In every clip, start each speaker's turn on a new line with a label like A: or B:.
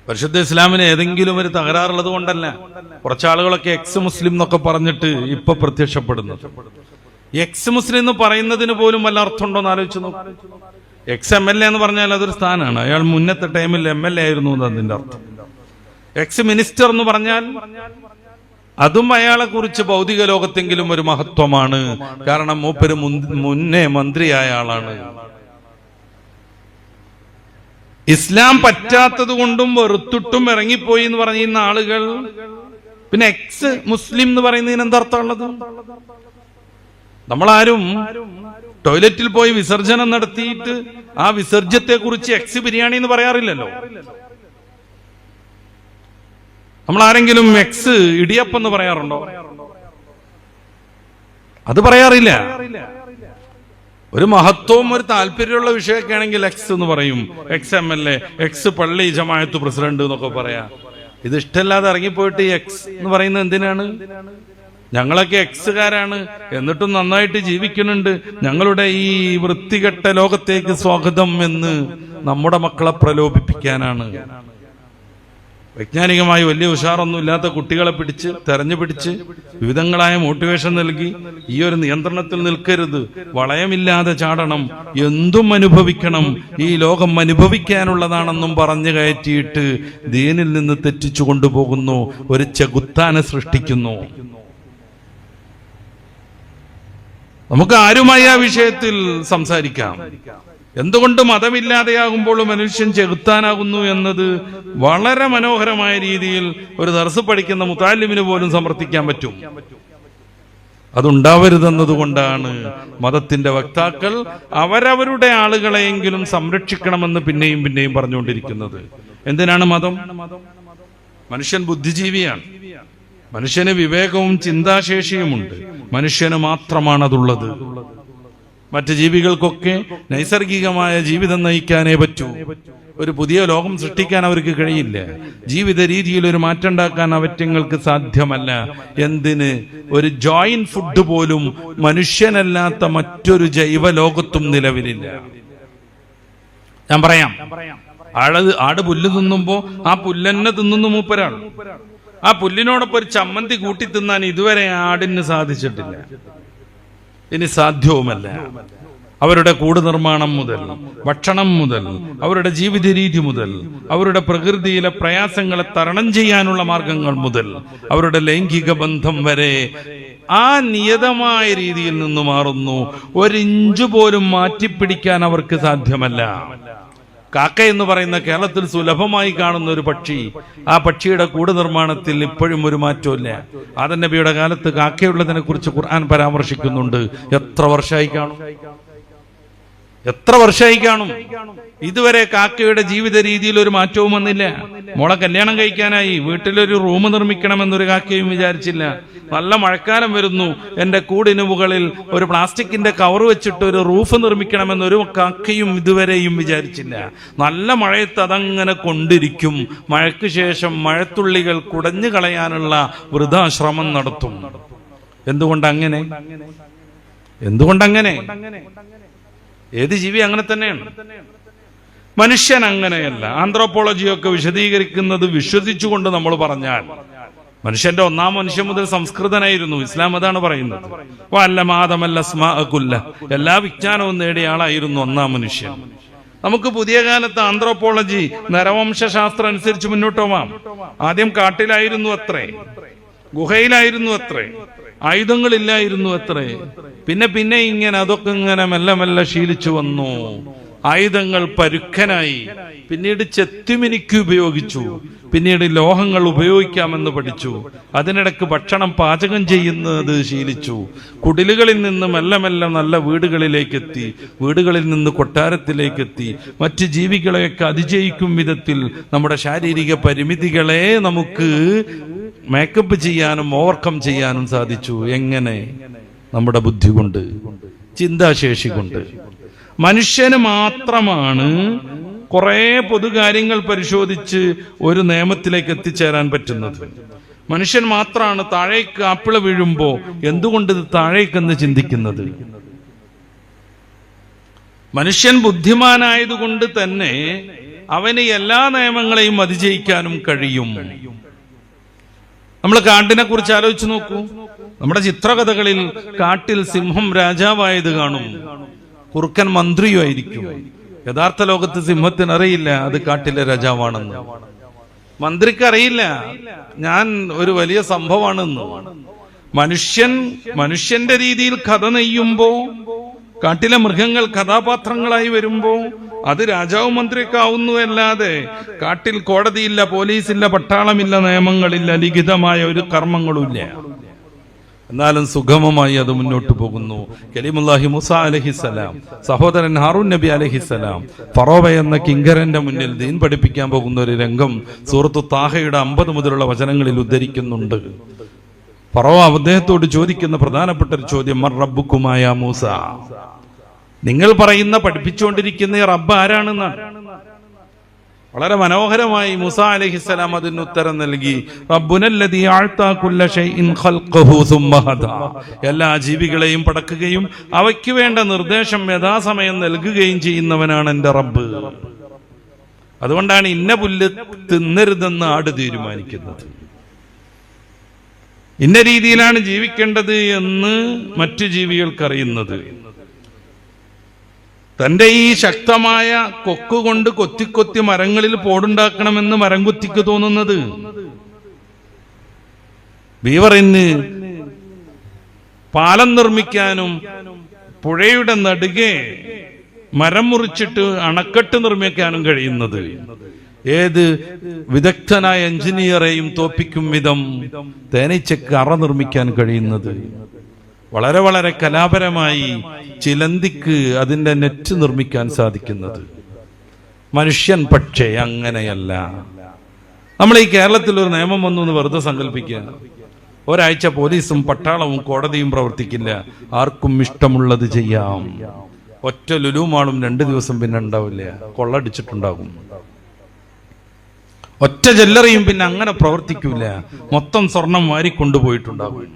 A: പരിശുദ്ധ ഇസ്ലാമിന് ഏതെങ്കിലും ഒരു തകരാറുള്ളത് കൊണ്ടല്ല. കുറച്ചാളുകളൊക്കെ എക്സ് മുസ്ലിം എന്നൊക്കെ പറഞ്ഞിട്ട് ഇപ്പൊ പ്രത്യക്ഷപ്പെടുന്നത്. എക്സ് മുസ്ലിം എന്ന് പറയുന്നതിന് പോലും വല്ല അർത്ഥമുണ്ടോ എന്ന് ആലോചിച്ചു നോക്കും. എക്സ് MLA എന്ന് പറഞ്ഞാൽ അതൊരു സ്ഥാനമാണ്. അയാൾ മുന്നത്തെ ടൈമിൽ MLA ആയിരുന്നു അതിന്റെ അർത്ഥം. എക്സ് മിനിസ്റ്റർ എന്ന് പറഞ്ഞാൽ അതും അയാളെ കുറിച്ച് ഭൗതിക ലോകത്തെങ്കിലും ഒരു മഹത്വമാണ്. കാരണം മൂപ്പര് മുന്നേ മന്ത്രിയായ ആളാണ്. ഇസ്ലാം പറ്റാത്തത് കൊണ്ടും വെറുത്തിട്ടും ഇറങ്ങിപ്പോയി എന്ന് പറയുന്ന ആളുകൾ പിന്നെ എക്സ് മുസ്ലിം എന്ന് പറയുന്നതിന് എന്താർത്ഥമുള്ളത്? നമ്മളാരും ടോയ്ലറ്റിൽ പോയി വിസർജനം നടത്തിയിട്ട് ആ വിസർജ്യത്തെ കുറിച്ച് എക്സ് ബിരിയാണി എന്ന് പറയാറില്ലല്ലോ. നമ്മൾ ആരെങ്കിലും എക്സ് ഇടിയപ്പം എന്ന് പറയാറുണ്ടോ? അത് പറയാറില്ല. ഒരു മഹത്വവും ഒരു താല്പര്യമുള്ള വിഷയമൊക്കെ ആണെങ്കിൽ എക്സ് എന്ന് പറയും. എക്സ് MLA, എക്സ് പള്ളി ജമാഅത്ത് പ്രസിഡന്റ് എന്നൊക്കെ പറയാം. ഇത് ഇഷ്ടമല്ലാതെ ഇറങ്ങിപ്പോയിട്ട് എക്സ് എന്ന് പറയുന്നത് എന്തിനാണ്? ഞങ്ങളൊക്കെ എക്സുകാരാണ്, എന്നിട്ടും നന്നായിട്ട് ജീവിക്കുന്നുണ്ട്, ഞങ്ങളുടെ ഈ വൃത്തികെട്ട ലോകത്തേക്ക് സ്വാഗതം എന്ന് നമ്മുടെ മക്കളെ പ്രലോഭിപ്പിക്കാനാണ്. വൈജ്ഞാനികമായി വലിയ ഉഷാറൊന്നും ഇല്ലാത്ത കുട്ടികളെ പിടിച്ച് തെരഞ്ഞു പിടിച്ച് വിവിധങ്ങളായ മോട്ടിവേഷൻ നൽകി ഈ ഒരു നിയന്ത്രണത്തിൽ നിൽക്കരുത്, വളയമില്ലാതെ ചാടണം, എന്തും അനുഭവിക്കണം, ഈ ലോകം അനുഭവിക്കാനുള്ളതാണെന്നും പറഞ്ഞു കയറ്റിയിട്ട് ദീനിൽ നിന്ന് തെറ്റിച്ചു കൊണ്ടുപോകുന്നു, ഒരു ചെകുത്താനെ സൃഷ്ടിക്കുന്നു. നമുക്ക് ആരുമായി ആ വിഷയത്തിൽ സംസാരിക്കാം. എന്തുകൊണ്ട് മതമില്ലാതെയാകുമ്പോൾ മനുഷ്യൻ ചെകുത്താനാകുന്നു എന്നത് വളരെ മനോഹരമായ രീതിയിൽ ഒരു ദർസ് പഠിക്കുന്ന മുതാലിമിന് പോലും സമർത്ഥിക്കാൻ പറ്റും. അതുണ്ടാവരുതെന്നതുകൊണ്ടാണ് മതത്തിന്റെ വക്താക്കൾ അവരവരുടെ ആളുകളെയെങ്കിലും സംരക്ഷിക്കണമെന്ന് പിന്നെയും പിന്നെയും പറഞ്ഞുകൊണ്ടിരിക്കുന്നത്. എന്തിനാണ് മതം? മനുഷ്യൻ ബുദ്ധിജീവിയാണ്. മനുഷ്യന് വിവേകവും ചിന്താശേഷിയുമുണ്ട്. മനുഷ്യന് മാത്രമാണ് അതുള്ളത്. മറ്റ് ജീവികൾക്കൊക്കെ നൈസർഗികമായ ജീവിതം നയിക്കാനേ പറ്റൂ. ഒരു പുതിയ ലോകം സൃഷ്ടിക്കാൻ അവർക്ക് കഴിയില്ല. ജീവിത രീതിയിൽ ഒരു മാറ്റം ഉണ്ടാക്കാൻ അവറ്റങ്ങൾക്ക് സാധ്യമല്ല. എന്തിന്? ഒരു ജോയിന്റ് ഫുഡ് പോലും മനുഷ്യനല്ലാത്ത മറ്റൊരു ജൈവ ലോകത്തും നിലവിലില്ല. ഞാൻ പറയാം, ആട് പുല്ല് തിന്നുമ്പോ ആ പുല്ലെന്നെ തിന്നുന്നു മൂപ്പരാണ്. ആ പുല്ലിനോടൊപ്പം ഒരു ചമ്മന്തി കൂട്ടി തിന്നാൻ ഇതുവരെ ആടിന് സാധിച്ചിട്ടില്ല, ഇനി സാധ്യവുമല്ല. അവരുടെ കൂട് നിർമ്മാണം മുതൽ, ഭക്ഷണം മുതൽ, അവരുടെ ജീവിത രീതി മുതൽ, അവരുടെ പ്രകൃതിയിലെ പ്രയാസങ്ങളെ തരണം ചെയ്യാനുള്ള മാർഗങ്ങൾ മുതൽ, അവരുടെ ലൈംഗിക ബന്ധം വരെ ആ നിയതമായ രീതിയിൽ നിന്ന് മാറുന്നു. ഒരിഞ്ചു പോലും മാറ്റിപ്പിടിക്കാൻ അവർക്ക് സാധ്യമല്ല. കാക്ക എന്ന് പറയുന്ന കേരളത്തിൽ സുലഭമായി കാണുന്ന ഒരു പക്ഷി, ആ പക്ഷിയുടെ കൂട് നിർമ്മാണത്തിൽ ഇപ്പോഴും ഒരു മാറ്റമില്ല. ആദം നബിയുടെ കാലത്ത് കാക്കയുള്ളതിനെ കുറിച്ച് ഖുർആൻ പരാമർശിക്കുന്നുണ്ട്. എത്ര വർഷമായി കാണും? ഇതുവരെ കാക്കയുടെ ജീവിത രീതിയിൽ ഒരു മാറ്റവും വന്നില്ല. മോളെ കല്യാണം കഴിക്കാനായി വീട്ടിലൊരു റൂം നിർമ്മിക്കണമെന്നൊരു കാക്കയും വിചാരിച്ചില്ല. നല്ല മഴക്കാലം വരുന്നു, എന്റെ കൂടിന് മുകളിൽ ഒരു പ്ലാസ്റ്റിക്കിന്റെ കവർ വെച്ചിട്ട് ഒരു റൂഫ് നിർമ്മിക്കണമെന്നൊരു കാക്കയും ഇതുവരെയും വിചാരിച്ചില്ല. നല്ല മഴയത്ത് അതങ്ങനെ കൊണ്ടിരിക്കും. മഴയ്ക്ക് ശേഷം മഴത്തുള്ളികൾ കുടഞ്ഞു കളയാനുള്ള വൃഥാശ്രമം നടത്തും. എന്തുകൊണ്ടങ്ങനെ? ഏത് ജീവി അങ്ങനെ തന്നെയാണ്. മനുഷ്യൻ അങ്ങനെയല്ല. ആന്ത്രോപോളജിയൊക്കെ വിശദീകരിക്കുന്നത് വിശ്വസിച്ചുകൊണ്ട് നമ്മൾ പറഞ്ഞാൽ, മനുഷ്യന്റെ ഒന്നാം മനുഷ്യൻ മുതൽ സംസ്കൃതനായിരുന്നു. ഇസ്ലാം അതാണ് പറയുന്നത്. എല്ലാ വിജ്ഞാനവും നേടിയ ആളായിരുന്നു ഒന്നാം മനുഷ്യൻ. നമുക്ക് പുതിയ കാലത്ത് ആന്ത്രോപോളജി, നരവംശാസ്ത്രം അനുസരിച്ച് മുന്നോട്ട് പോവാം. ആദ്യം കാട്ടിലായിരുന്നു അത്രേ, ഗുഹയിലായിരുന്നു അത്രേ, ആയുധങ്ങളില്ലായിരുന്നു അത്രേ. പിന്നെ ഇങ്ങനെ അതൊക്കെ ഇങ്ങനെ മെല്ലെ മെല്ലെ ശീലിച്ചു വന്നു. ആയുധങ്ങൾ പരുക്കനായി, പിന്നീട് ചെത്തിമിനിക്ക് ഉപയോഗിച്ചു, പിന്നീട് ലോഹങ്ങൾ ഉപയോഗിക്കാമെന്ന് പഠിച്ചു. അതിനിടക്ക് ഭക്ഷണം പാചകം ചെയ്യുന്നത് ശീലിച്ചു. കുടിലുകളിൽ നിന്ന് മെല്ലെ മെല്ലെ നല്ല വീടുകളിലേക്കെത്തി, വീടുകളിൽ നിന്ന് കൊട്ടാരത്തിലേക്കെത്തി. മറ്റ് ജീവികളെയൊക്കെ അതിജയിക്കും വിധത്തിൽ നമ്മുടെ ശാരീരിക പരിമിതികളെ നമുക്ക് മേക്കപ്പ് ചെയ്യാനും ഓവർകം ചെയ്യാനും സാധിച്ചു. എങ്ങനെ? നമ്മുടെ ബുദ്ധി കൊണ്ട്, ചിന്താശേഷി കൊണ്ട്. മനുഷ്യന് മാത്രമാണ് കുറെ പൊതുകാര്യങ്ങൾ പരിശോധിച്ച് ഒരു നിയമത്തിലേക്ക് എത്തിച്ചേരാൻ പറ്റുന്നത്. മനുഷ്യൻ മാത്രമാണ് താഴേക്ക് ആപ്പിള വീഴുമ്പോ എന്തുകൊണ്ട് ഇത് താഴേക്കെന്ന് ചിന്തിക്കുന്നത്. മനുഷ്യൻ ബുദ്ധിമാനായതുകൊണ്ട് തന്നെ അവന് എല്ലാ നിയമങ്ങളെയും അതിജയിക്കാനും കഴിയും. നമ്മൾ കാട്ടിനെ കുറിച്ച് ആലോചിച്ച് നോക്കൂ. നമ്മുടെ ചിത്രകഥകളിൽ കാട്ടിൽ സിംഹം രാജാവായത് കാണും, കുറുക്കൻ മന്ത്രിയുമായിരിക്കും. യഥാർത്ഥ ലോകത്ത് സിംഹത്തിന് അറിയില്ല അത് കാട്ടിലെ രാജാവാണെന്ന്. മന്ത്രിക്ക് അറിയില്ല ഞാൻ ഒരു വലിയ സംഭവമാണെന്ന്. മനുഷ്യന്റെ രീതിയിൽ കഥ നെയ്യുമ്പോ, കാട്ടിലെ മൃഗങ്ങൾ കഥാപാത്രങ്ങളായി വരുമ്പോ അത് രാജാവ് മന്ത്രിയൊക്കെ ആവുന്നു അല്ലാതെ കാട്ടിൽ കോടതിയില്ല, പോലീസില്ല, പട്ടാളമില്ല, നിയമങ്ങളില്ല, ലിഖിതമായ ഒരു കർമ്മങ്ങളുമില്ല. എന്നാലും സുഗമമായി അത് മുന്നോട്ട് പോകുന്നു. കലീമുല്ലാഹി മൂസ അലൈഹിസ്സലാം, സഹോദരൻ ഹാറൂൻ നബി അലൈഹിസ്സലാം ഫറോവ എന്ന കിങ്കരന്റെ മുന്നിൽ ദീൻ പഠിപ്പിക്കാൻ പോകുന്ന ഒരു രംഗം സൂറത്തു താഹയുടെ 50 മുതലുള്ള വചനങ്ങളിൽ ഉദ്ധരിക്കുന്നുണ്ട്. ഫറോവ അദ്ദേഹത്തോട് ചോദിക്കുന്ന പ്രധാനപ്പെട്ട ഒരു ചോദ്യം, മർ റബ്ബുക്കുമായ മൂസ, നിങ്ങൾ പറയുന്ന പഠിപ്പിച്ചുകൊണ്ടിരിക്കുന്ന ഈ റബ്ബ് ആരാണെന്നാണ്. വളരെ മനോഹരമായി മൂസ അലൈഹിസ്സലാം അതിന് ഉത്തരം നൽകി. റബ്ബുനല്ലദീ അഅ്താ കുല്ല ശൈഇൻ ഖൽഖഹു സുമ്മ ഹദാ, എല്ലാ ജീവികളെയും പടക്കുകയും അവയ്ക്ക് വേണ്ട നിർദ്ദേശം യഥാസമയം നൽകുകയും ചെയ്യുന്നവനാണ് എൻ്റെ റബ്ബ്. അതുകൊണ്ടാണ് ഇന്ന പുല്ല് തിന്നരുതെന്ന് ആട് തീരുമാനിക്കുന്നത്, ഇന്ന രീതിയിലാണ് ജീവിക്കേണ്ടത് എന്ന് മറ്റു ജീവികൾക്കറിയുന്നത്. തന്റെ ഈ ശക്തമായ കൊക്കുകൊണ്ട് കൊത്തിക്കൊത്തി മരങ്ങളിൽ പോടുണ്ടാക്കണമെന്ന് മരം കൊത്തിക്ക് തോന്നുന്നത്. ബീവറിന് പാലം നിർമ്മിക്കാനും പുഴയുടെ നടുകെ മരം മുറിച്ചിട്ട് അണക്കെട്ട് നിർമ്മിക്കാനും കഴിയുന്നത്. ഏത് വിദഗ്ധനായ എഞ്ചിനീയറെയും തോപ്പിക്കും വിധം തേനീച്ചക്ക് അറ നിർമ്മിക്കാൻ കഴിയുന്നത്. വളരെ വളരെ കലാപരമായി ചിലന്തിക്ക് അതിൻ്റെ നെറ്റ് നിർമ്മിക്കാൻ സാധിക്കുന്നത്. മനുഷ്യൻ പക്ഷേ അങ്ങനെയല്ല. നമ്മൾ ഈ കേരളത്തിൽ ഒരു നിയമം വന്നു എന്ന് വെറുതെ സങ്കല്പിക്കുക. ഒരാഴ്ച പോലീസും പട്ടാളവും കോടതിയും പ്രവർത്തിക്കില്ല, ആർക്കും ഇഷ്ടമുള്ളത് ചെയ്യാം. ഒറ്റ ലുലുമാളും 2 ദിവസം പിന്നെ ഉണ്ടാവില്ല, കൊള്ളടിച്ചിട്ടുണ്ടാകും. ഒറ്റ ജ്വല്ലറിയും പിന്നെ അങ്ങനെ പ്രവർത്തിക്കൂല, മൊത്തം സ്വർണം വാരിക്കൊണ്ടുപോയിട്ടുണ്ടാകും.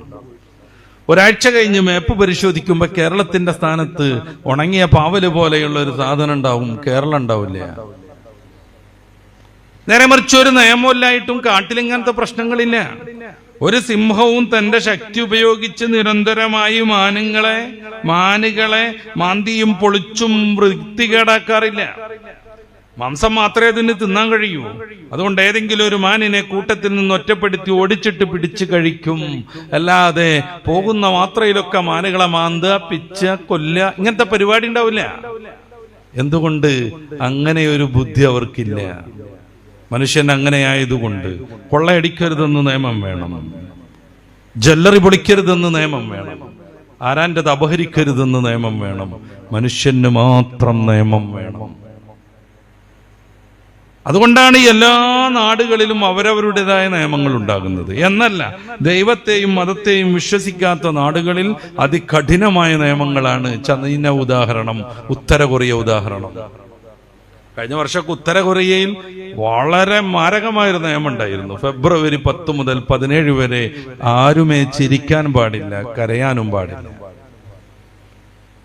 A: ഒരാഴ്ച കഴിഞ്ഞ് മാപ്പ് പരിശോധിക്കുമ്പോൾ കേരളത്തിന്റെ സ്ഥാനത്ത് ഉണങ്ങിയ പാവല് പോലെയുള്ള ഒരു സാധനം ഉണ്ടാവും, കേരളം ഉണ്ടാവില്ല. നേരെ മറിച്ച് ഒരു നിയമമില്ലായിട്ടും കാട്ടിലിങ്ങനത്തെ പ്രശ്നങ്ങളില്ല. ഒരു സിംഹവും തന്റെ ശക്തി ഉപയോഗിച്ച് നിരന്തരമായി മാനുകളെ മാന്തിയും പൊളിച്ചും വൃത്തികേടാക്കാറില്ല. മാംസം മാത്രമേ അതിന് തിന്നാൻ കഴിയൂ. അതുകൊണ്ട് ഏതെങ്കിലും ഒരു മാനിനെ കൂട്ടത്തിൽ നിന്ന് ഒറ്റപ്പെടുത്തി ഓടിച്ചിട്ട് പിടിച്ച് കഴിക്കും. അല്ലാതെ പോകുന്ന മാത്രയിലൊക്കെ മാനുകളെ മാന്തുക, പിച്ച, കൊല്ല, ഇങ്ങനത്തെ പരിപാടി ഉണ്ടാവില്ല. എന്തുകൊണ്ട്? അങ്ങനെ ഒരു ബുദ്ധി അവർക്കില്ല. മനുഷ്യൻ അങ്ങനെയായതുകൊണ്ട് കൊള്ളയടിക്കരുതെന്ന് നിയമം വേണം, ജ്വല്ലറി പൊളിക്കരുതെന്ന് നിയമം വേണം, ആരാൻ്റെത് അപഹരിക്കരുതെന്ന് നിയമം വേണം, മനുഷ്യന് മാത്രം നിയമം വേണം. അതുകൊണ്ടാണ് എല്ലാ നാടുകളിലും അവരവരുടേതായ നിയമങ്ങൾ ഉണ്ടാകുന്നത്. എന്നല്ല, ദൈവത്തെയും മതത്തെയും വിശ്വസിക്കാത്ത നാടുകളിൽ അതികഠിനമായ നിയമങ്ങളാണ്. ചൈന ഉദാഹരണം, ഉത്തര കൊറിയ ഉദാഹരണം. കഴിഞ്ഞ വർഷമൊക്കെ ഉത്തര കൊറിയയിൽ വളരെ മാരകമായൊരു നിയമം ഉണ്ടായിരുന്നു. ഫെബ്രുവരി 10 മുതൽ 17 വരെ ആരുമേ ചിരിക്കാൻ പാടില്ല, കരയാനും പാടില്ല.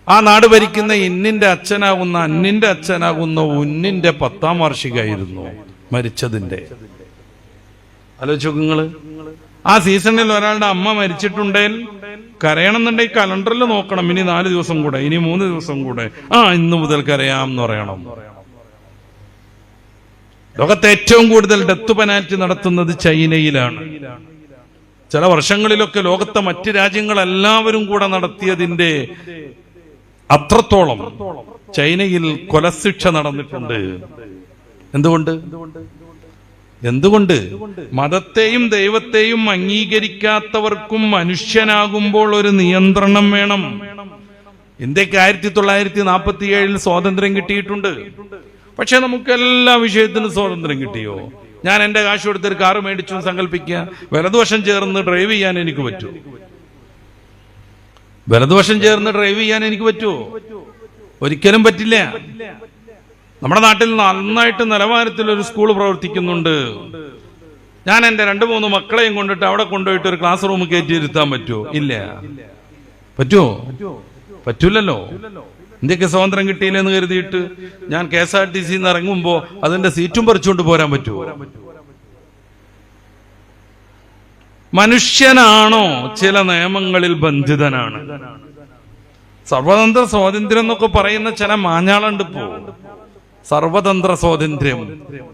A: ആ നാട് ഭരിക്കുന്ന അന്നിന്റെ അച്ഛനാകുന്ന ഉന്നിന്റെ 10ാം വാർഷികമായിരുന്നു മരിച്ചതിന്റെ. ആലോചിച്ച് നിങ്ങള്, ആ സീസണിൽ ഒരാളുടെ അമ്മ മരിച്ചിട്ടുണ്ടെങ്കിൽ കരയണമെന്നുണ്ടെങ്കിൽ കലണ്ടറിൽ നോക്കണം, ഇനി 4 ദിവസം കൂടെ, ഇനി 3 ദിവസം കൂടെ, ഇന്ന് മുതൽ കരയാം എന്ന് പറയണം. ലോകത്തെ ഏറ്റവും കൂടുതൽ ഡെത്ത് പെനാൽറ്റി നടത്തുന്നത് ചൈനയിലാണ്. ചില വർഷങ്ങളിലൊക്കെ ലോകത്തെ മറ്റ് രാജ്യങ്ങളെല്ലാവരും കൂടെ നടത്തിയതിന്റെ അത്രത്തോളം ചൈനയിൽ കൊലശിക്ഷ നടന്നിട്ടുണ്ട്. എന്തുകൊണ്ട്? മതത്തെയും ദൈവത്തെയും അംഗീകരിക്കാത്തവർക്കും മനുഷ്യനാകുമ്പോൾ ഒരു നിയന്ത്രണം വേണം. ഇന്ത്യക്ക് 1947 സ്വാതന്ത്ര്യം കിട്ടിയിട്ടുണ്ട്. പക്ഷെ നമുക്ക് എല്ലാ വിഷയത്തിനും സ്വാതന്ത്ര്യം കിട്ടിയോ? ഞാൻ എന്റെ കാശ് കൊടുത്തൊരു കാറ് മേടിച്ചു സങ്കല്പിക്കുക, വലതുവശം ചേർന്ന് ഡ്രൈവ് ചെയ്യാൻ എനിക്ക് പറ്റുമോ? വലതുവശം ചേർന്ന് ഡ്രൈവ് ചെയ്യാൻ എനിക്ക് പറ്റുമോ? ഒരിക്കലും പറ്റില്ല. നമ്മുടെ നാട്ടിൽ നന്നായിട്ട് നിലവാരത്തിൽ ഒരു സ്കൂൾ പ്രവർത്തിക്കുന്നുണ്ട്. ഞാൻ എൻ്റെ 2-3 മക്കളെയും കൊണ്ടിട്ട് അവിടെ കൊണ്ടുപോയിട്ട് ഒരു ക്ലാസ് റൂം കയറ്റി ഇരുത്താൻ പറ്റുമോ? ഇല്ല. പറ്റുമോ? പറ്റൂലല്ലോ. ഇന്ത്യക്ക് സ്വാതന്ത്ര്യം കിട്ടിയില്ലെന്ന് കരുതിയിട്ട് ഞാൻ KSRTC ഇറങ്ങുമ്പോ അതിന്റെ സീറ്റും പറിച്ചുകൊണ്ട് പോരാൻ പറ്റുമോ? മനുഷ്യനാണോ ചില നിയമങ്ങളിൽ ബന്ധിതനാണ്? സർവതന്ത്ര സ്വാതന്ത്ര്യം എന്നൊക്കെ പറയുന്ന ചില മാഞ്ഞാളുണ്ട് ഇപ്പോ. സർവതന്ത്ര സ്വാതന്ത്ര്യം,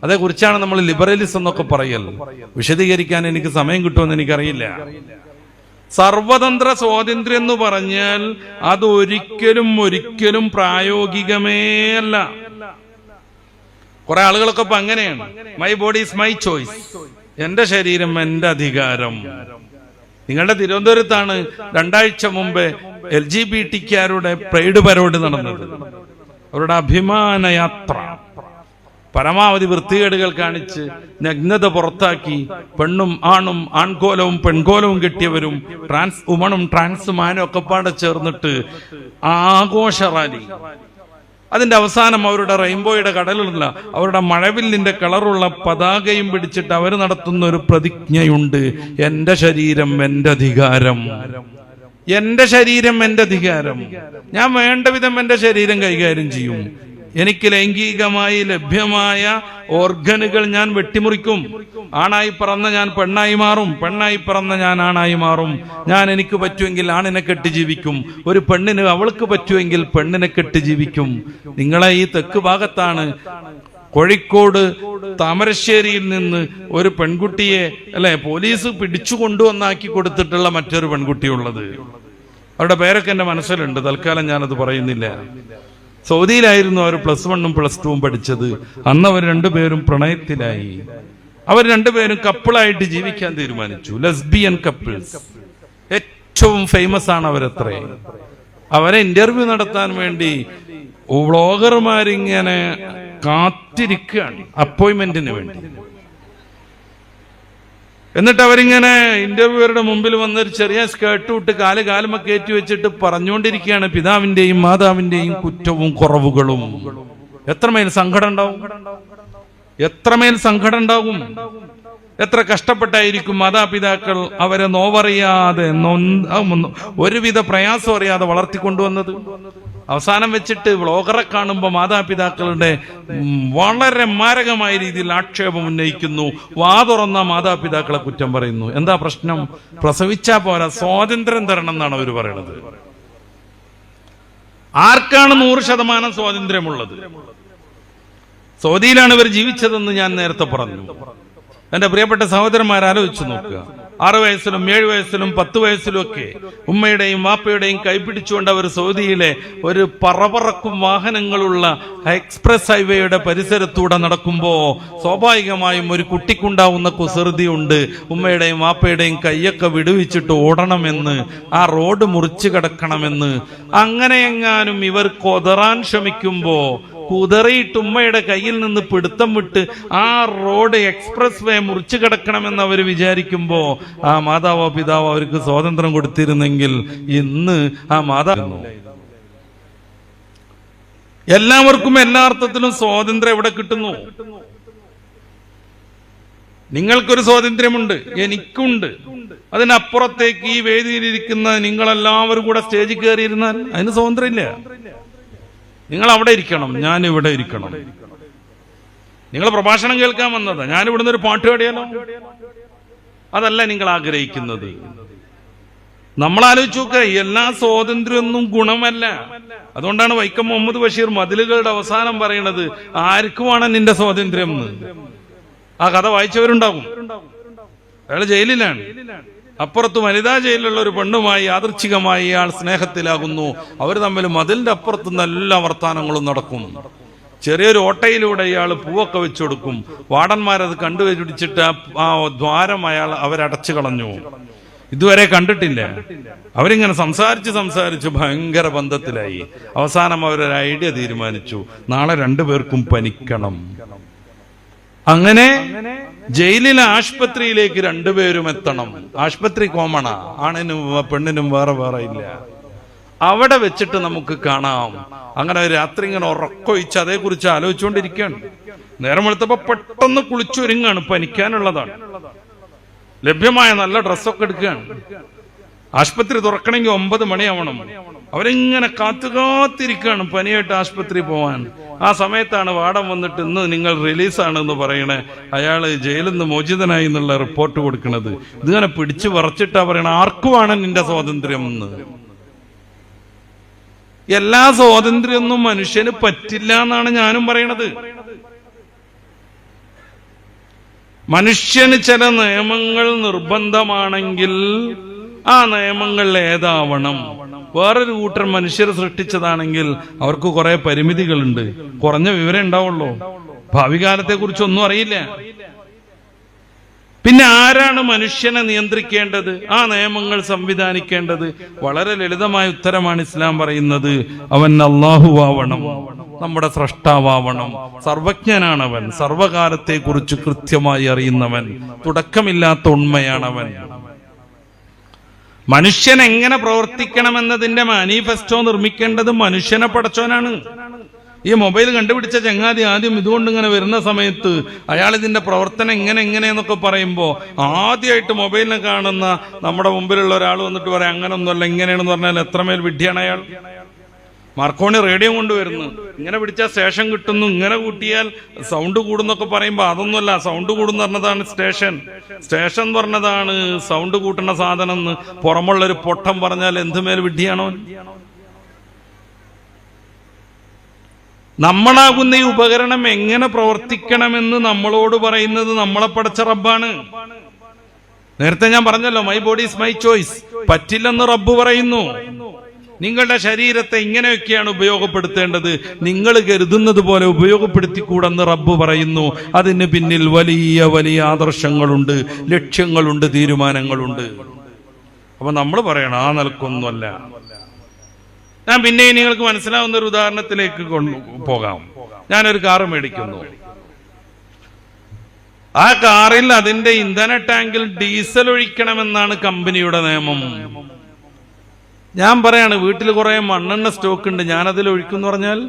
A: അതേക്കുറിച്ചാണ് നമ്മൾ ലിബറലിസം എന്നൊക്കെ പറയൽ. വിശദീകരിക്കാൻ എനിക്ക് സമയം കിട്ടുമെന്ന് എനിക്കറിയില്ല. സർവതന്ത്ര സ്വാതന്ത്ര്യം എന്ന് പറഞ്ഞാൽ അത് ഒരിക്കലും പ്രായോഗികമേ അല്ല. കുറെ ആളുകളൊക്കെ ഇപ്പൊ അങ്ങനെയാണ്. My body is my choice, എന്റെ ശരീരം എന്റെ അധികാരം. നിങ്ങളുടെ തിരുവനന്തപുരത്താണ് 2 ആഴ്ച മുമ്പേ LGBT-ക്കാരുടെ പ്രൈഡ് പരോഡ് നടന്നത്. അവരുടെ അഭിമാന യാത്ര പരമാവധി വൃത്തികേടുകൾ കാണിച്ച് നഗ്നത പുറത്താക്കി പെണ്ണും ആണും ആൺകോലവും പെൺകോലവും കെട്ടിയവരും ട്രാൻസ് വുമണും ട്രാൻസ് മാനും ഒക്കെ പാടെ ചേർന്നിട്ട് ആഘോഷ റാലി. അതിന്റെ അവസാനം അവരുടെ റെയിൻബോയുടെ കടലുള്ള അവരുടെ മഴവില്ലിന്റെ കളറുള്ള പതാകയും പിടിച്ചിട്ട് അവർ നടത്തുന്ന ഒരു പ്രതിജ്ഞയുണ്ട്: എന്റെ ശരീരം എന്റെ അധികാരം, എന്റെ ശരീരം എന്റെ അധികാരം. ഞാൻ വേണ്ട വിധം എന്റെ ശരീരം കൈകാര്യം ചെയ്യും. എനിക്ക് ലൈംഗികമായി ലഭ്യമായ ഓർഗനുകൾ ഞാൻ വെട്ടിമുറിക്കും. ആണായി പിറന്ന ഞാൻ പെണ്ണായി മാറും, പെണ്ണായി പിറന്ന ഞാൻ ആണായി മാറും. ഞാൻ എനിക്ക് പറ്റുമെങ്കിൽ ആണിനെ കെട്ടി ജീവിക്കും, ഒരു പെണ്ണിന് അവൾക്ക് പറ്റുമെങ്കിൽ പെണ്ണിനെ കെട്ടി ജീവിക്കും. നിങ്ങളെ ഈ തെക്ക് ഭാഗത്താണ് കോഴിക്കോട് താമരശ്ശേരിയിൽ നിന്ന് ഒരു പെൺകുട്ടിയെ പോലീസ് പിടിച്ചു കൊണ്ടുവന്നാക്കി കൊടുത്തിട്ടുള്ള മറ്റൊരു പെൺകുട്ടിയുള്ളത്. അവരുടെ പേരൊക്കെ എന്റെ മനസ്സിലുണ്ട്, തൽക്കാലം ഞാനത് പറയുന്നില്ല. സൗദിയിലായിരുന്നു അവർ +1ഉം +2ഉം പഠിച്ചത്. അന്ന് അവർ രണ്ടുപേരും പ്രണയത്തിലായി. അവർ രണ്ടുപേരും കപ്പിളായിട്ട് ജീവിക്കാൻ തീരുമാനിച്ചു. Lesbian couples. ഏറ്റവും ഫേമസ് ആണ് അവരത്രേ. അവരെ ഇന്റർവ്യൂ നടത്താൻ വേണ്ടി വ്ളോഗർമാരിങ്ങനെ കാത്തിരിക്കുകയാണ് അപ്പോയിന്റ്മെന്റിന് വേണ്ടി. എന്നിട്ട് അവരിങ്ങനെ ഇന്റർവ്യൂവറുടെ മുമ്പിൽ വന്നൊരു ചെറിയ സ്കേർട്ട് വിട്ട് കാലുമ കയറ്റി വെച്ചിട്ട് പറഞ്ഞുകൊണ്ടിരിക്കുകയാണ് പിതാവിന്റെയും മാതാവിന്റെയും കുറ്റവും കുറവുകളും. എത്രമേൽ സങ്കടം ഉണ്ടാവും, എത്രമേൽ സങ്കടം ഉണ്ടാകും. എത്ര കഷ്ടപ്പെട്ടായിരിക്കും മാതാപിതാക്കൾ അവരെ നോവറിയാതെ ഒരുവിധ പ്രയാസം അറിയാതെ വളർത്തിക്കൊണ്ടുവന്നത്. അവസാനം വെച്ചിട്ട് വ്ളോഗറെ കാണുമ്പോൾ മാതാപിതാക്കളുടെ വളരെ മാരകമായ രീതിയിൽ ആക്ഷേപം ഉന്നയിക്കുന്നു. വാ തുറന്ന മാതാപിതാക്കളെ കുറ്റം പറയുന്നു. എന്താ പ്രശ്നം? പ്രസവിച്ചാ പോരാ, സ്വാതന്ത്ര്യം തരണം എന്നാണ് അവർ പറയുന്നത്. ആർക്കാണ് 100% സ്വാതന്ത്ര്യമുള്ളത്? സൗദിയിലാണ് ഇവർ ജീവിച്ചതെന്ന് ഞാൻ നേരത്തെ പറഞ്ഞു. എന്റെ പ്രിയപ്പെട്ട സഹോദരന്മാർ ആലോചിച്ചു നോക്കുക. 6 വയസ്സിലും 7 വയസ്സിലും 10 വയസ്സിലും ഒക്കെ ഉമ്മയുടെയും വാപ്പയുടെയും കൈപിടിച്ചുകൊണ്ട് അവർ സൗദിയിലെ ഒരു പറപറക്കും വാഹനങ്ങളുള്ള എക്സ്പ്രസ് ഹൈവേയുടെ പരിസരത്തൂടെ നടക്കുമ്പോ സ്വാഭാവികമായും ഒരു കുട്ടിക്കുണ്ടാവുന്ന കുസൃതിയുണ്ട്. ഉമ്മയുടെയും വാപ്പയുടെയും കൈയൊക്കെ വിടുവിച്ചിട്ട് ഓടണമെന്ന്, ആ റോഡ് മുറിച്ചു കിടക്കണമെന്ന്. അങ്ങനെയെങ്ങാനും ഇവർ കൊതറാൻ ശ്രമിക്കുമ്പോ കുതറിയിട്ട് ഉമ്മയുടെ കയ്യിൽ നിന്ന് പിടുത്തം വിട്ട് ആ റോഡ് എക്സ്പ്രസ് വേ മുറിച്ചു കിടക്കണമെന്ന് അവർ വിചാരിക്കുമ്പോ ആ മാതാവോ പിതാവോ അവർക്ക് സ്വാതന്ത്ര്യം കൊടുത്തിരുന്നെങ്കിൽ ഇന്ന് ആ മാതാവ് എല്ലാവർക്കും എല്ലാ അർത്ഥത്തിലും സ്വാതന്ത്ര്യം എവിടെ കിട്ടുന്നു? നിങ്ങൾക്കൊരു സ്വാതന്ത്ര്യമുണ്ട്, എനിക്കുണ്ട്. അതിനപ്പുറത്തേക്ക് ഈ വേദിയിലിരിക്കുന്ന നിങ്ങളെല്ലാവരും കൂടെ സ്റ്റേജിൽ കയറിയിരുന്നാൽ അതിന് സ്വാതന്ത്ര്യമില്ല. നിങ്ങൾ അവിടെ ഇരിക്കണം, ഞാൻ ഇവിടെ ഇരിക്കണം. നിങ്ങൾ പ്രഭാഷണം കേൾക്കാൻ വന്നതാ, ഞാൻ ഇവിടുന്ന് ഒരു പാട്ട് പാടിയാലോ? അതല്ല നിങ്ങൾ ആഗ്രഹിക്കുന്നത്. നമ്മൾ ആലോചിച്ച് നോക്കുക, എല്ലാ സ്വാതന്ത്ര്യമൊന്നും ഗുണമല്ല. അതുകൊണ്ടാണ് വൈക്കം മുഹമ്മദ് ബഷീർ മതിലുകളുടെ അവസാനം പറയുന്നത് ആർക്കുമാണ് നിന്റെ സ്വാതന്ത്ര്യം എന്ന്. ആ കഥ വായിച്ചവരുണ്ടാകും. അയാൾ ജയിലിലാണ്. അപ്പുറത്ത് വനിതാ ജയിലിലുള്ള ഒരു പെണ്ണുമായി യാദൃച്ഛികമായി ഇയാൾ സ്നേഹത്തിലാകുന്നു. അവർ തമ്മിൽ മതിലിന്റെ അപ്പുറത്ത് നല്ല വർത്താനങ്ങളും നടക്കും. ചെറിയൊരു ഓട്ടയിലൂടെ ഇയാൾ പൂവൊക്കെ വെച്ചു കൊടുക്കും. വാർഡന്മാരത് കണ്ടുപിടിച്ചിട്ട് ആ ദ്വാരം അവരടച്ചു കളഞ്ഞു. ഇതുവരെ കണ്ടിട്ടില്ല. അവരിങ്ങനെ സംസാരിച്ച് ഭയങ്കര ബന്ധത്തിലായി. അവസാനം അവരൊരു ഐഡിയ തീരുമാനിച്ചു, നാളെ 2 പേർക്കും പനിക്കണം. അങ്ങനെ ജയിലിലെ ആശുപത്രിയിലേക്ക് 2 പേരും എത്തണം. ആശുപത്രി കോമണാ, ആണിനും പെണ്ണിനും വേറെ ഇല്ല. അവിടെ വെച്ചിട്ട് നമുക്ക് കാണാം. അങ്ങനെ രാത്രി ഇങ്ങനെ ഉറക്കൊഴിച്ച് അതേക്കുറിച്ച് ആലോചിച്ചുകൊണ്ടിരിക്കുകയാണ്. നേരം വെളുത്തപ്പോ പെട്ടെന്ന് കുളിച്ചൊരുങ്ങാണ്, പനിക്കാനുള്ളതാണ്. ലഭ്യമായ നല്ല ഡ്രസ്സൊക്കെ എടുക്കുകയാണ്. ആശുപത്രി തുറക്കണമെങ്കിൽ 9 മണിയാവണം. അവരിങ്ങനെ കാത്തിരിക്കുകയാണ് പനിയായിട്ട് ആശുപത്രി പോവാൻ. ആ സമയത്താണ് വാർഡൻ വന്നിട്ട് ഇന്ന് നിങ്ങൾ റിലീസാണെന്ന് പറയണേ, അയാൾ ജയിലിൽ നിന്ന് മോചിതനായി എന്നുള്ള റിപ്പോർട്ട് കൊടുക്കുന്നത്. ഇതിങ്ങനെ പിടിച്ചു വിറച്ചിട്ടാ പറയണ, ആർക്കുമാണ് നിന്റെ സ്വാതന്ത്ര്യം എന്ന്. എല്ലാ സ്വാതന്ത്ര്യമൊന്നും മനുഷ്യന് പറ്റില്ല എന്നാണ് ഞാനും പറയണത്. മനുഷ്യന് ചില നിയമങ്ങൾ നിർബന്ധമാണെങ്കിൽ ആ നിയമങ്ങൾ ഏതാവണം. വേറൊരു കൂട്ടർ മനുഷ്യർ സൃഷ്ടിച്ചതാണെങ്കിൽ അവർക്ക് കുറെ പരിമിതികളുണ്ട്, കുറഞ്ഞ വിവരം ഉണ്ടാവുള്ളൂ, ഭാവി കാലത്തെ കുറിച്ചൊന്നും അറിയില്ല. പിന്നെ ആരാണ് മനുഷ്യനെ നിയന്ത്രിക്കേണ്ടത്, ആ നിയമങ്ങൾ സംവിധാനിക്കേണ്ടത്? വളരെ ലളിതമായ ഉത്തരമാണ് ഇസ്ലാം പറയുന്നത്. അവൻ അല്ലാഹുവാവണം, നമ്മുടെ സ്രഷ്ടാവണം, സർവജ്ഞനാണവൻ, സർവകാലത്തെ കുറിച്ച് കൃത്യമായി അറിയുന്നവൻ, തുടക്കമില്ലാത്ത ഉണ്മയാണവൻ. മനുഷ്യൻ എങ്ങനെ പ്രവർത്തിക്കണമെന്നതിന്റെ മാനിഫെസ്റ്റോ നിർമ്മിക്കേണ്ടത് മനുഷ്യനെ പടച്ചോനാണ്. ഈ മൊബൈൽ കണ്ടുപിടിച്ച ചങ്ങാതി ആദ്യം ഇതുകൊണ്ട് ഇങ്ങനെ വരുന്ന സമയത്ത് അയാൾ ഇതിന്റെ പ്രവർത്തനം എങ്ങനെയെന്നൊക്കെ പറയുമ്പോൾ ആദ്യമായിട്ട് മൊബൈലിനെ കാണുന്ന നമ്മുടെ മുമ്പിലുള്ള ഒരാൾ വന്നിട്ട് പറയാം അങ്ങനൊന്നുമല്ല ഇങ്ങനെയാണെന്ന് പറഞ്ഞാൽ എത്രമേൽ വിഡ്ഢിയാണ് അയാൾ. മാർക്കോണി റേഡിയോ കൊണ്ടുവരുന്നു, ഇങ്ങനെ പിടിച്ചാൽ സ്റ്റേഷൻ കിട്ടുന്നു, ഇങ്ങനെ കൂട്ടിയാൽ സൗണ്ട് കൂടുന്നൊക്കെ പറയുമ്പോൾ അതൊന്നുമല്ല, സൗണ്ട് കൂടുന്ന പറഞ്ഞതാണ് സ്റ്റേഷൻ എന്ന് പറഞ്ഞതാണ് സൗണ്ട് കൂട്ടുന്ന സാധനം എന്ന് പുറമുള്ളൊരു പൊട്ടം പറഞ്ഞാൽ എന്തുമേൽ വിഡ്ഢിയാണോ? നമ്മളാകുന്ന ഈ ഉപകരണം എങ്ങനെ പ്രവർത്തിക്കണമെന്ന് നമ്മളോട് പറയുന്നത് നമ്മളെ പടച്ച റബ്ബാണ്. നേരത്തെ ഞാൻ പറഞ്ഞല്ലോ, my body is my choice. പറ്റില്ലെന്ന് റബ്ബ് പറയുന്നു. നിങ്ങളുടെ ശരീരത്തെ ഇങ്ങനെയൊക്കെയാണ് ഉപയോഗപ്പെടുത്തേണ്ടത്, നിങ്ങൾ കരുതുന്നത് പോലെ ഉപയോഗപ്പെടുത്തിക്കൂടെന്ന് റബ്ബ് പറയുന്നു. അതിന് പിന്നിൽ വലിയ വലിയ ആദർശങ്ങളുണ്ട്, ലക്ഷ്യങ്ങളുണ്ട്, തീരുമാനങ്ങളുണ്ട്. അപ്പൊ നമ്മൾ പറയണം ആ നിലക്കൊന്നുമല്ല. ഞാൻ പിന്നെ നിങ്ങൾക്ക് മനസ്സിലാവുന്ന ഒരു ഉദാഹരണത്തിലേക്ക് പോകാം. ഞാനൊരു കാറ് മേടിക്കുന്നു. ആ കാറിൽ അതിന്റെ ഇന്ധന ടാങ്കിൽ ഡീസൽ ഒഴിക്കണമെന്നാണ് കമ്പനിയുടെ നിയമം. ഞാൻ പറയാണ് വീട്ടിൽ കുറെ മണ്ണെണ്ണ സ്റ്റോക്ക് ഉണ്ട്, ഞാനതിൽ ഒഴിക്കും പറഞ്ഞാൽ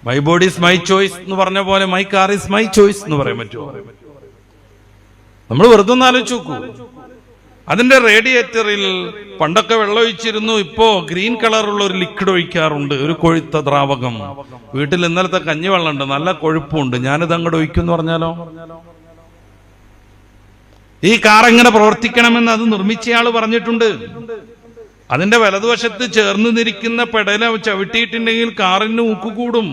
A: my body is my choice എന്ന് പറഞ്ഞ പോലെ my car is my choice എന്ന് പറയാൻ പറ്റുമോ? നമ്മൾ വെറുതെ ഒന്ന് ആലോചിച്ച് നോക്കൂ. അതിന്റെ റേഡിയേറ്ററിൽ പണ്ടൊക്കെ വെള്ളം ഒഴിച്ചിരുന്നു, ഇപ്പോ ഗ്രീൻ കളറുള്ള ഒരു ലിക്വിഡ് ഒഴിക്കാറുണ്ട്, ഒരു കൊഴുത്ത ദ്രാവകം. വീട്ടിൽ ഇന്നലത്തെ കഞ്ഞിവെള്ളം ഉണ്ട്, നല്ല കൊഴുപ്പുണ്ട്, ഞാനിത് അങ്ങോട്ട് ഒഴിക്കും എന്ന് പറഞ്ഞാലോ? ഈ കാർ എങ്ങനെ പ്രവർത്തിക്കണമെന്ന് അത് നിർമ്മിച്ചയാള് പറഞ്ഞിട്ടുണ്ട്. അതിന്റെ വലതുവശത്ത് ചേർന്ന് നിൽക്കുന്ന പെടല ചവിട്ടിയിട്ടുണ്ടെങ്കിൽ കാറിന് ഊക്ക് കൂടും,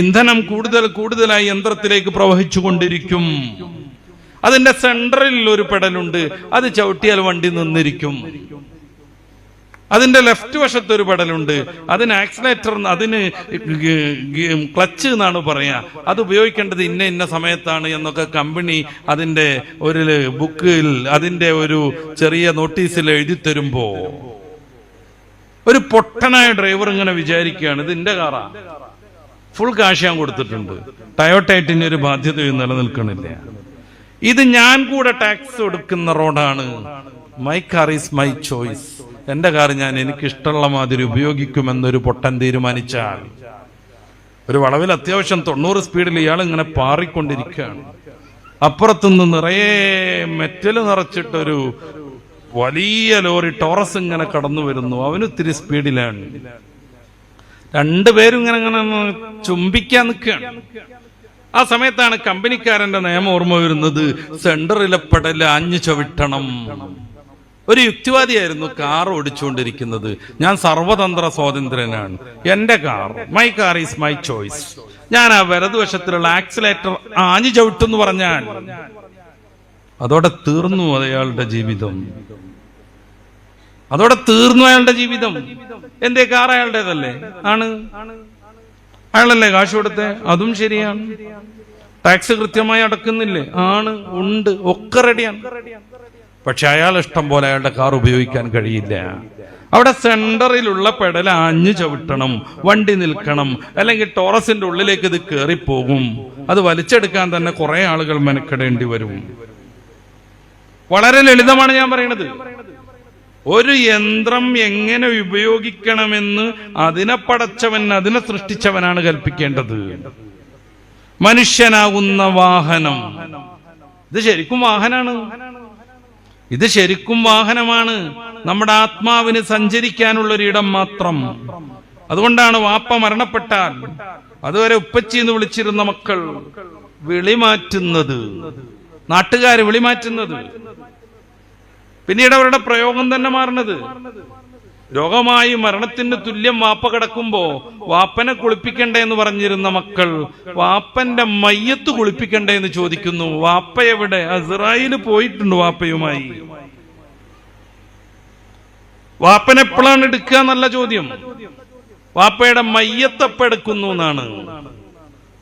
A: ഇന്ധനം കൂടുതലായി യന്ത്രത്തിലേക്ക് പ്രവഹിച്ചു കൊണ്ടിരിക്കും. അതിന്റെ സെൻട്രലിൽ ഒരു പെടലുണ്ട്, അത് ചവിട്ടിയാൽ വണ്ടി നിന്നിരിക്കും. അതിന്റെ ലെഫ്റ്റ് വശത്ത് ഒരു പെടലുണ്ട്, അതിന് ആക്സിലേറ്റർ, അതിന് ക്ലച്ച് എന്നാണ് പറയാ. അത് ഉപയോഗിക്കേണ്ടത് ഇന്ന സമയത്താണ് എന്നൊക്കെ കമ്പനി അതിന്റെ ഒരു ബുക്കിൽ, അതിന്റെ ഒരു ചെറിയ നോട്ടീസിൽ എഴുതി തരുമ്പോ ഒരു പൊട്ടനായ ഡ്രൈവർ ഇങ്ങനെ വിചാരിക്കുകയാണ് ഇത് എന്റെ കാറാ, ഫുൾ കാശ് ഞാൻ കൊടുത്തിട്ടുണ്ട്, ടയോട്ടയായിട്ട് ഒരു ബാധ്യതയും നിലനിൽക്കണില്ല, ഇത് ഞാൻ കൂടെ ടാക്സ് കൊടുക്കുന്ന റോഡാണ്, my car is my choice, എന്റെ കാർ ഞാൻ എനിക്ക് ഇഷ്ടമുള്ള മാതിരി ഉപയോഗിക്കുമെന്നൊരു പൊട്ടൻ തീരുമാനിച്ചാൽ ഒരു വളവിൽ അത്യാവശ്യം 90 സ്പീഡിൽ ഇയാൾ ഇങ്ങനെ പാറിക്കൊണ്ടിരിക്കുകയാണ്. അപ്പുറത്തുനിന്ന് നിറയെ മെറ്റൽ നിറച്ചിട്ടൊരു വലിയ ലോറി ടോറസ് ഇങ്ങനെ കടന്നു വരുന്നു, അവനൊത്തിരി സ്പീഡിലാണ്. രണ്ടുപേരും ഇങ്ങനെ ചുംബിക്കാൻ നിൽക്കുകയാണ്. ആ സമയത്താണ് കമ്പനിക്കാരന്റെ നിയമം ഓർമ്മ വരുന്നത്, സെന്ററിലെ പെടല് ആഞ്ഞു ചവിട്ടണം. ഒരു യുക്തിവാദിയായിരുന്നു കാർ ഓടിച്ചുകൊണ്ടിരിക്കുന്നത്. ഞാൻ സർവതന്ത്ര സ്വാതന്ത്ര്യനാണ്, എന്റെ car, my car is my choice, ഞാൻ ആ വലതുവശത്തിലുള്ള ആക്സിലേറ്റർ ആഞ്ഞു ചവിട്ടെന്ന് പറഞ്ഞാൽ അതോടെ തീർന്നു അയാളുടെ ജീവിതം. അതോടെ തീർന്നു അയാളുടെ ജീവിതം. എന്തേ, കാർ അയാളുടേതല്ലേ? ആണ്, അയാളല്ലേ കാശ് കൊടുത്തേ, അതും ശരിയാണ്. ടാക്സ് കൃത്യമായി അടക്കുന്നില്ലേ? ആണ്, ഉണ്ട്, ഒക്കെ റെഡിയാണ്. പക്ഷെ അയാൾ ഇഷ്ടം പോലെ അയാളുടെ കാർ ഉപയോഗിക്കാൻ കഴിയില്ല. അവിടെ സെന്ററിലുള്ള പെടൽ ആഞ്ഞു ചവിട്ടണം, വണ്ടി നിൽക്കണം, അല്ലെങ്കിൽ ടോറസിന്റെ ഉള്ളിലേക്ക് ഇത് കയറിപ്പോകും. അത് വലിച്ചെടുക്കാൻ തന്നെ കുറെ ആളുകൾ മെനക്കെടേണ്ടി വരും. വളരെ ലളിതമാണ് ഞാൻ പറയുന്നത്. ഒരു യന്ത്രം എങ്ങനെ ഉപയോഗിക്കണമെന്ന് അതിനെ പടച്ചവൻ, അതിനെ സൃഷ്ടിച്ചവനാണ് കൽപ്പിക്കേണ്ടത്. മനുഷ്യനാകുന്ന വാഹനം, ഇത് ശരിക്കും വാഹനാണ്. ഇത് ശരിക്കും വാഹനമാണ്, നമ്മുടെ ആത്മാവിന് സഞ്ചരിക്കാനുള്ളൊരിടം മാത്രം. അതുകൊണ്ടാണ് വാപ്പ മരണപ്പെട്ടാൽ അതുവരെ ഉപ്പച്ചി എന്ന് വിളിച്ചിരുന്ന മക്കൾ വിളിമാറ്റുന്നത്, നാട്ടുകാര് വിളിമാറ്റുന്നത്. പിന്നീട് അവരുടെ പ്രയോഗം തന്നെ മാറുന്നത്. രോഗമായി മരണത്തിന് തുല്യം വാപ്പ കിടക്കുമ്പോ വാപ്പനെ കുളിപ്പിക്കണ്ടേ എന്ന് പറഞ്ഞിരുന്ന മക്കൾ വാപ്പന്റെ മയ്യത്ത് കുളിപ്പിക്കണ്ടേ എന്ന് ചോദിക്കുന്നു. വാപ്പ എവിടെ? അസ്രായേൽ പോയിട്ടുണ്ട് വാപ്പയുമായി. വാപ്പനെപ്പോഴാണ് എടുക്കുക എന്നല്ല ചോദ്യം, വാപ്പയുടെ മയ്യത്ത് എപ്പ എടുക്കുന്നു എന്നാണ്.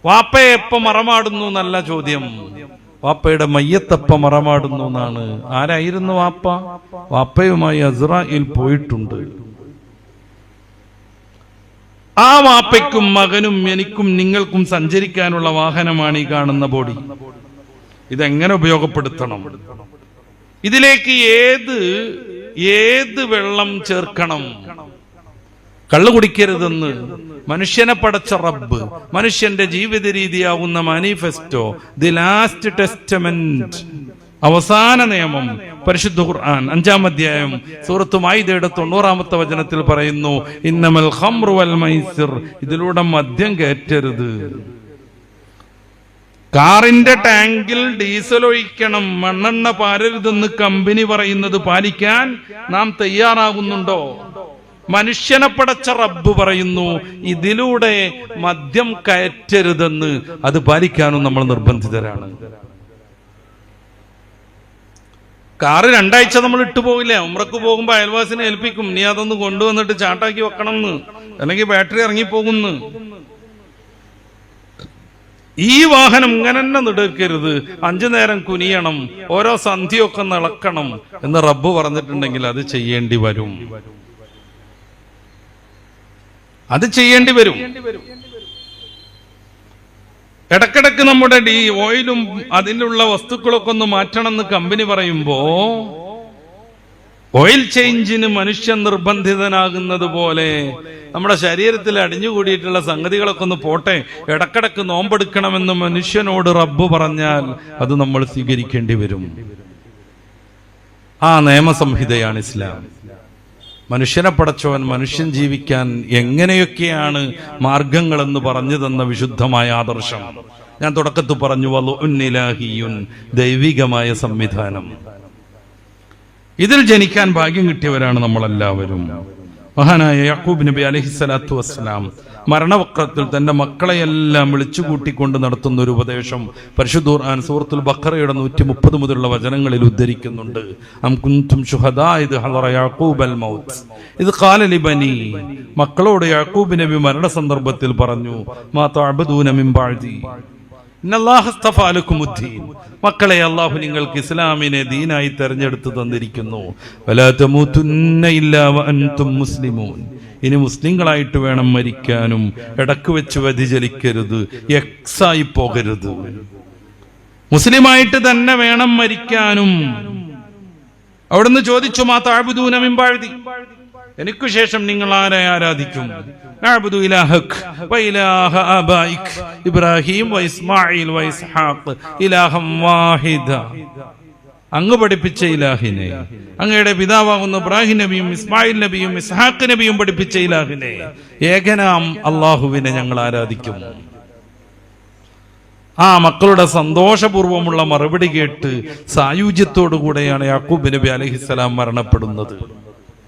A: വാപ്പയെ എപ്പ മറമാടുന്നു എന്നല്ല ചോദ്യം, വാപ്പയുടെ മയ്യത്തപ്പ മറമാടുന്നു എന്നാണ്. ആരായിരുന്നു വാപ്പ? വാപ്പയുമായി അസ്രായേൽ പോയിട്ടുണ്ട്. ആ വാപ്പയ്ക്കും മകനും എനിക്കും നിങ്ങൾക്കും സഞ്ചരിക്കാനുള്ള വാഹനമാണ് ഈ കാണുന്ന ബോഡി. ഇതെങ്ങനെ ഉപയോഗപ്പെടുത്തണം? ഇതിലേക്ക് ഏത് വെള്ളം ചേർക്കണം? കള്ളു കുടിക്കരുതെന്ന് മനുഷ്യനെ പടച്ച റബ്ബ്, മനുഷ്യന്റെ ജീവിത രീതിയാവുന്ന മാനിഫെസ്റ്റോ, ദി ലാസ്റ്റ് ടെസ്റ്റമെന്റ്, അവസാന നിയമം, പരിശുദ്ധ ഖുർആൻ 5-ാം അധ്യായം സൂറത്ത് മാഇദയുടെ 90-ാമത്തെ വചനത്തിൽ പറയുന്നു, ഇന്നമൽ ഖംറു വൽ മൈസിർ, ഇതിലൂടെ മദ്യം കയറ്റരുത്. കാറിന്റെ ടാങ്കിൽ ഡീസൽ ഒഴിക്കണം, മണ്ണെണ്ണ പാരരുതെന്ന് കമ്പനി പറയുന്നത് പാലിക്കാൻ നാം തയ്യാറാകുന്നുണ്ടോ? മനുഷ്യനെ പടച്ച റബ്ബ് പറയുന്നു ഇതിലൂടെ മദ്യം കയറ്റരുതെന്ന്, അത് പാലിക്കാനും നമ്മൾ നിർബന്ധിതരാണ്. കാറ് 2 ആഴ്ച നമ്മൾ ഇട്ടു പോകില്ല. ഉംറക്ക് പോകുമ്പോ അയൽവാസിനെ ഏൽപ്പിക്കും, നീ അതൊന്ന് കൊണ്ടുവന്നിട്ട് ചാട്ടാക്കി വെക്കണം എന്ന്, അല്ലെങ്കിൽ ബാറ്ററി ഇറങ്ങിപ്പോകുന്നു. ഈ വാഹനം ഇങ്ങനെ തന്നെ നിടക്കരുത്, 5 നേരം കുനിയണം, ഓരോ സന്ധിയൊക്കെ നടക്കണം എന്ന് റബ്ബ് പറഞ്ഞിട്ടുണ്ടെങ്കിൽ അത് ചെയ്യേണ്ടി വരും. അത് ചെയ്യേണ്ടി വരും. ഇടക്കിടക്ക് നമ്മുടെ ഓയിലും അതിലുള്ള വസ്തുക്കളൊക്കെ ഒന്ന് മാറ്റണം എന്ന് കമ്പനി പറയുമ്പോ ഓയിൽ ചേഞ്ചിന് മനുഷ്യൻ നിർബന്ധിതനാകുന്നത് പോലെ നമ്മുടെ ശരീരത്തിൽ അടിഞ്ഞുകൂടിയിട്ടുള്ള സംഗതികളൊക്കെ ഒന്ന് പോട്ടെ, ഇടക്കിടക്ക് നോമ്പെടുക്കണമെന്ന് മനുഷ്യനോട് റബ്ബ് പറഞ്ഞാൽ അത് നമ്മൾ സ്വീകരിക്കേണ്ടി വരും. ആ നിയമസംഹിതയാണ് ഇസ്ലാം. മനുഷ്യനെ പടച്ചവൻ മനുഷ്യൻ ജീവിക്കാൻ എങ്ങനെയൊക്കെയാണ് മാർഗങ്ങളെന്ന് പറഞ്ഞു തന്ന വിശുദ്ധമായ ആദർശം. ഞാൻ തുടക്കത്തിൽ പറഞ്ഞു, വലുന്നിലാഹിയുൻ, ദൈവികമായ സംവിധാനം. ഇതിൽ ജനിക്കാൻ ഭാഗ്യം കിട്ടിയവരാണ് നമ്മളെല്ലാവരും. മഹാനായ യാക്കൂബ് നബി അലൈഹിസ്സലാത്തു വസ്സലാം മരണവക്രത്തിൽ തന്റെ മക്കളെയെല്ലാം വിളിച്ചുകൂട്ടിക്കൊണ്ട് നടത്തുന്ന ഒരു ഉപദേശം പരിശുദ്ധ ഖുർആൻ സൂറത്തുൽ ബഖറയുടെ 130 മുതലുള്ള വചനങ്ങളിൽ ഉദ്ധരിക്കുന്നുണ്ട്. അം കുൻതും ശുഹദാ ഇദ് ഹദറ യാക്കൂബൽ മൗത്ത് ഇദ് ഖാല ലിബനി, മക്കളോട് യാക്കൂബ് നബി മരണ സന്ദർഭത്തിൽ പറഞ്ഞു, മാ തഅബദൂന മിൻ ബഅദി ഇന്നല്ലാഹ അസ്തഫാ ലക്കുമുദ്ദീൻ, മക്കളെ, അല്ലാഹു നിങ്ങൾക്ക് ഇസ്ലാമിനെ ദീനായി തെരഞ്ഞെടുത്തു തന്നിരിക്കുന്നു. വലാ തമൂതുന്ന ഇല്ലാ വഅൻതും മുസ്ലിമൂൻ, ഇനി മുസ്ലിങ്ങളായിട്ട് വേണം മരിക്കാനും, ഇടക്ക് വെച്ച് വ്യതിചലിക്കരുത്, എക്സായി പോകരുത്, മുസ്ലിമായിട്ട് തന്നെ വേണം മരിക്കാനും. അവിടുന്ന് ചോദിച്ചു, മാ തഅബുദൂന മിൻ ബഅദി, എനിക്കു ശേഷം നിങ്ങൾ ആരെ ആരാധിക്കും? നഅബുദു ഇലാഹക വ ഇലാഹ ആബായിക ഇബ്രാഹിം വ ഇസ്മാഈൽ വ ഇസ്ഹാഖ് ഇലാഹം വാഹിദ, അങ്ങ് പഠിപ്പിച്ച ഇലാഹിനെ, അങ്ങയുടെ പിതാവാകുന്ന ഇബ്രാഹിം നബിയും ഇസ്മായിൽ നബിയും ഇസ്ഹാഖ് നബിയും പഠിപ്പിച്ച ഇലാഹിനെ, ഏകനാം അള്ളാഹുവിനെ ഞങ്ങൾ ആരാധിക്കും. ആ മക്കളുടെ സന്തോഷപൂർവമുള്ള മറുപടി കേട്ട് സായുജ്യത്തോടു കൂടെയാണ് യാക്കൂബ് നബി അലൈഹിസ്സലാം മരണപ്പെടുന്നത്.